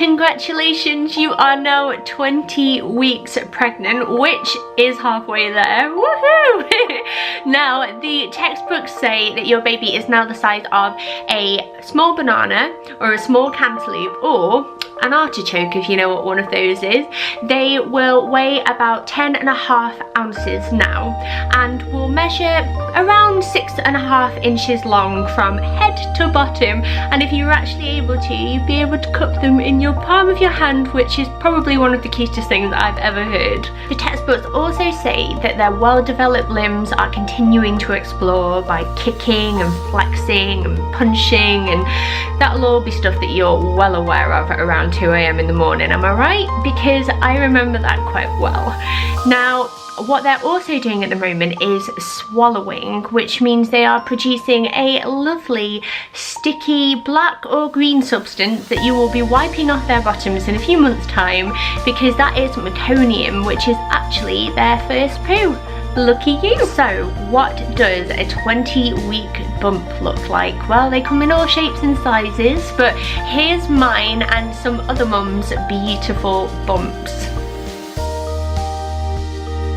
congratulations, you are now 20 weeks pregnant, which is halfway there. Woohoo! Now, the textbooks say that your baby is now the size of a small banana or a small cantaloupe or an artichoke, if you know what one of those is. They will weigh about 10.5 ounces now and will measure around 6.5 inches long from head to bottom, and if you were actually able to, you'd be able to cup them in your palm of your hand, which is probably one of the cutest things I've ever heard. The textbooks also say that their well-developed limbs are continuing to explore by kicking and flexing and punching, and that'll all be stuff that you're well aware of at around 2 AM in the morning, am I right? Because I remember that quite well. Now, what they're also doing at the moment is swallowing, which means they are producing a lovely sticky black or green substance that you will be wiping off their bottoms in a few months' time, because that is meconium, which is actually their first poo. Lucky you. So what does a 20-week bump look like? Well, they come in all shapes and sizes, but here's mine and some other mums' beautiful bumps.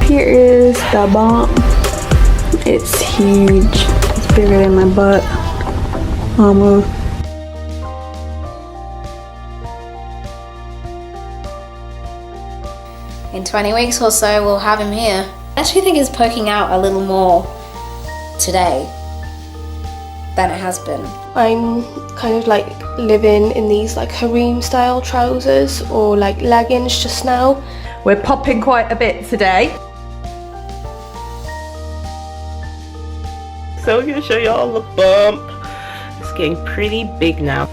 Here is the bump. It's huge. It's bigger than my butt. Almost. In 20 weeks or so, we'll have him here. I actually think it's poking out a little more today than it has been. I'm kind of like living in these like harem style trousers or like leggings just now. We're popping quite a bit today. So I'm going to show you all the bump. It's getting pretty big now.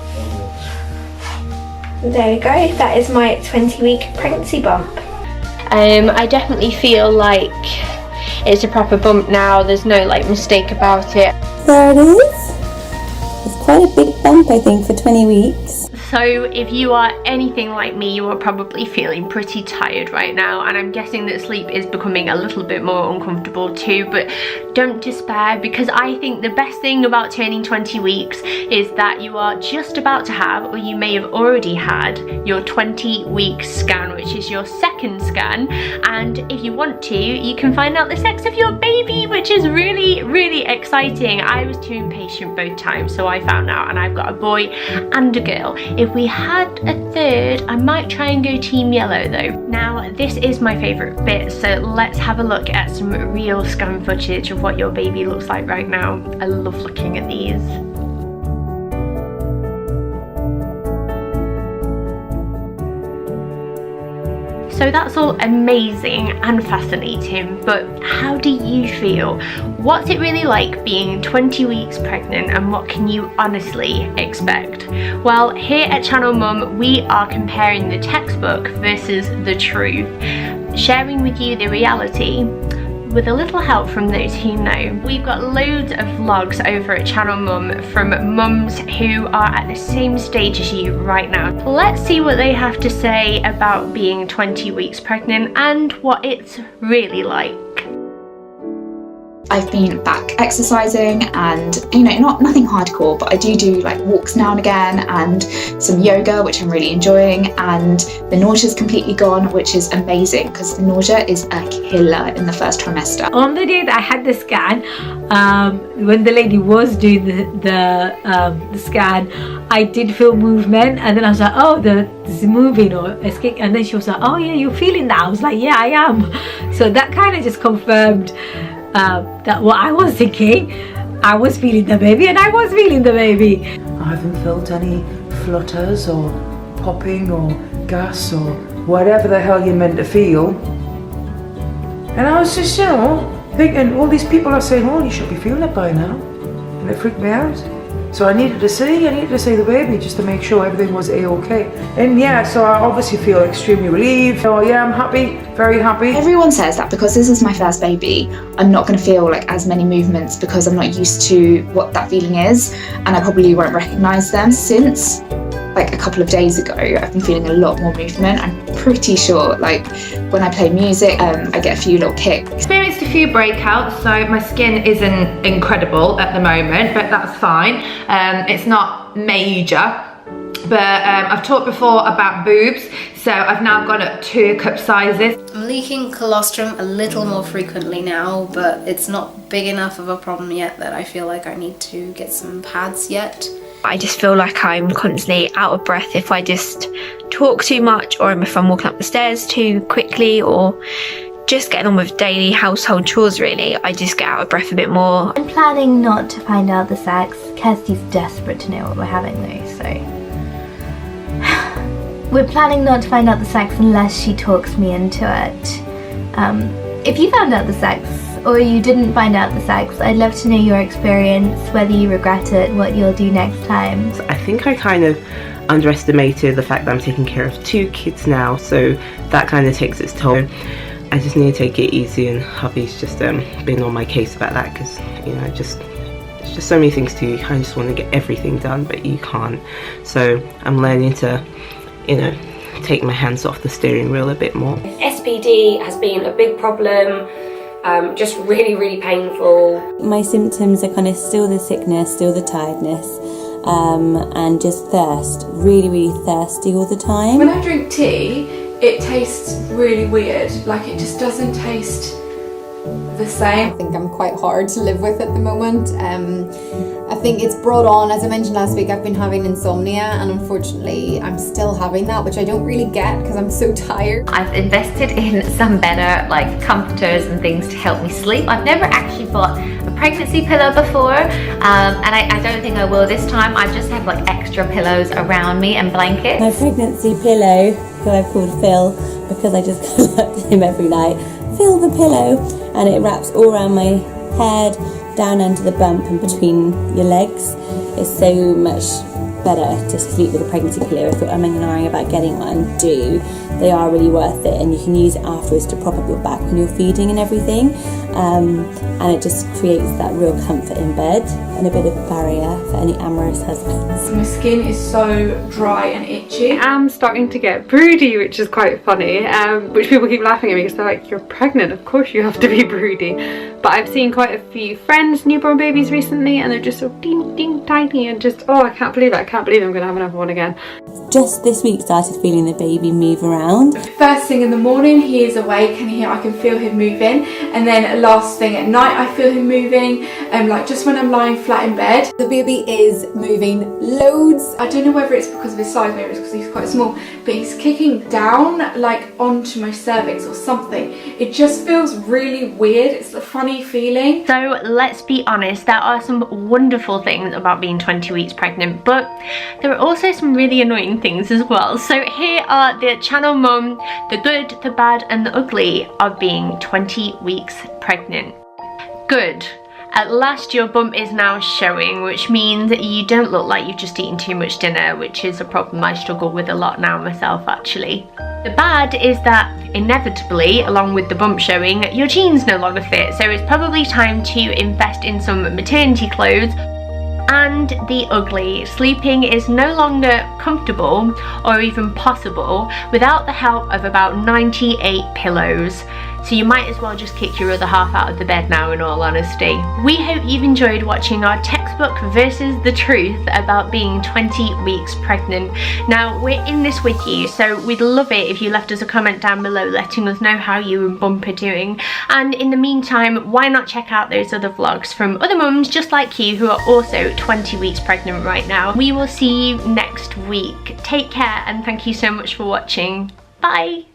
There you go, that is my 20-week pregnancy bump. I definitely feel like it's a proper bump now. There's no like mistake about it. There it is. It's quite a big bump, I think, for 20 weeks. So if you are anything like me, you are probably feeling pretty tired right now, and I'm guessing that sleep is becoming a little bit more uncomfortable too, but don't despair, because I think the best thing about turning 20 weeks is that you are just about to have, or you may have already had, your 20-week scan, which is your second scan, and if you want to, you can find out the sex of your baby, which is really, really exciting. I was too impatient both times, so I found out, and I've got a boy and a girl. If we had a third, I might try and go team yellow though. Now, this is my favourite bit, so let's have a look at some real scan footage of what your baby looks like right now. I love looking at these. So that's all amazing and fascinating, but how do you feel? What's it really like being 20 weeks pregnant, and what can you honestly expect? Well, here at Channel Mum, we are comparing the textbook versus the truth, sharing with you the reality with a little help from those who know. We've got loads of vlogs over at Channel Mum from mums who are at the same stage as you right now. Let's see what they have to say about being 20 weeks pregnant and what it's really like. I've been back exercising, and you know, nothing hardcore, but I do like walks now and again and some yoga, which I'm really enjoying, and the nausea's completely gone, which is amazing because nausea is a killer in the first trimester. On the day that I had the scan, when the lady was doing the scan, I did feel movement, and then I was like, oh, this is moving, or escape, and then she was like, oh yeah, you're feeling that? I was like, yeah, I am. So that kind of just confirmed that what I was thinking. I was feeling the baby, and I was feeling the baby. I haven't felt any flutters or popping or gas or whatever the hell you're meant to feel. And I was just, you know, thinking, all these people are saying, oh, you should be feeling it by now. And it freaked me out. So I needed to see the baby just to make sure everything was A-okay. And yeah, so I obviously feel extremely relieved. So yeah, I'm happy, very happy. Everyone says that because this is my first baby, I'm not going to feel like as many movements because I'm not used to what that feeling is, and I probably won't recognise them. Since like a couple of days ago, I've been feeling a lot more movement. I'm pretty sure, like when I play music, I get a few little kicks. Experienced a few breakouts, so my skin isn't incredible at the moment, but that's fine. It's not major. But I've talked before about boobs, so I've now gone up 2 cup sizes. I'm leaking colostrum a little more frequently now, but it's not big enough of a problem yet that I feel like I need to get some pads yet. I just feel like I'm constantly out of breath if I just talk too much, or if I'm walking up the stairs too quickly, or just getting on with daily household chores really. I just get out of breath a bit more. I'm planning not to find out the sex. Kirsty's desperate to know what we're having though, so... We're planning not to find out the sex unless she talks me into it. If you found out the sex, or you didn't find out the sex, I'd love to know your experience, whether you regret it, what you'll do next time. I think I kind of underestimated the fact that I'm taking care of 2 kids now, so that kind of takes its toll. I just need to take it easy, and hubby's just been on my case about that, because you know, there's just so many things to do. You kind of just want to get everything done, but you can't. So I'm learning to, you know, take my hands off the steering wheel a bit more. SPD has been a big problem, just really painful. My symptoms are kind of still the sickness, still the tiredness, and just thirst, really thirsty all the time. When I drink tea, it tastes really weird, like it just doesn't taste the same. I think I'm quite hard to live with at the moment. I think it's brought on, as I mentioned last week, I've been having insomnia, and unfortunately I'm still having that, which I don't really get because I'm so tired. I've invested in some better like comforters and things to help me sleep. I've never actually bought a pregnancy pillow before, and I don't think I will this time. I just have like extra pillows around me and blankets. My pregnancy pillow, who I've called Phil, because I just go up to him every night, Phil the pillow, and it wraps all around my head, down under the bump and between your legs. It's so much better to sleep with a pregnancy pillow. If you're umming and ahhing about getting one, do. They are really worth it, and you can use it afterwards to prop up your back when you're feeding and everything, and it just creates that real comfort in bed and a bit of a barrier for any amorous husbands. My skin is so dry and itchy. I'm starting to get broody, which is quite funny, which people keep laughing at me because they're like, you're pregnant, of course you have to be broody. But I've seen quite a few friends' newborn babies recently, and they're just so teeny tiny, and just, oh, I can't believe it, I can't believe I'm gonna have another one again. Just this week started feeling the baby move around. First thing in the morning, he is awake and I can feel him moving, and then last thing at night I feel him moving, like just when I'm lying flat in bed. The baby is moving loads. I don't know whether it's because of his size, maybe it's because he's quite small, but he's kicking down like onto my cervix or something. It just feels really weird. It's a funny feeling. So let's be honest, there are some wonderful things about being 20 weeks pregnant, but there are also some really annoying things as well. So here are the channel mum, the good, the bad and the ugly of being 20 weeks pregnant. Good. At last your bump is now showing, which means you don't look like you've just eaten too much dinner, which is a problem I struggle with a lot now myself actually. The bad is that inevitably, along with the bump showing, your jeans no longer fit, so it's probably time to invest in some maternity clothes. And the ugly, sleeping is no longer comfortable or even possible without the help of about 98 pillows. So you might as well just kick your other half out of the bed now, in all honesty. We hope you've enjoyed watching our textbook versus the truth about being 20 weeks pregnant. Now, we're in this with you, so we'd love it if you left us a comment down below letting us know how you and Bump are doing. And in the meantime, why not check out those other vlogs from other mums just like you who are also 20 weeks pregnant right now. We will see you next week. Take care and thank you so much for watching. Bye!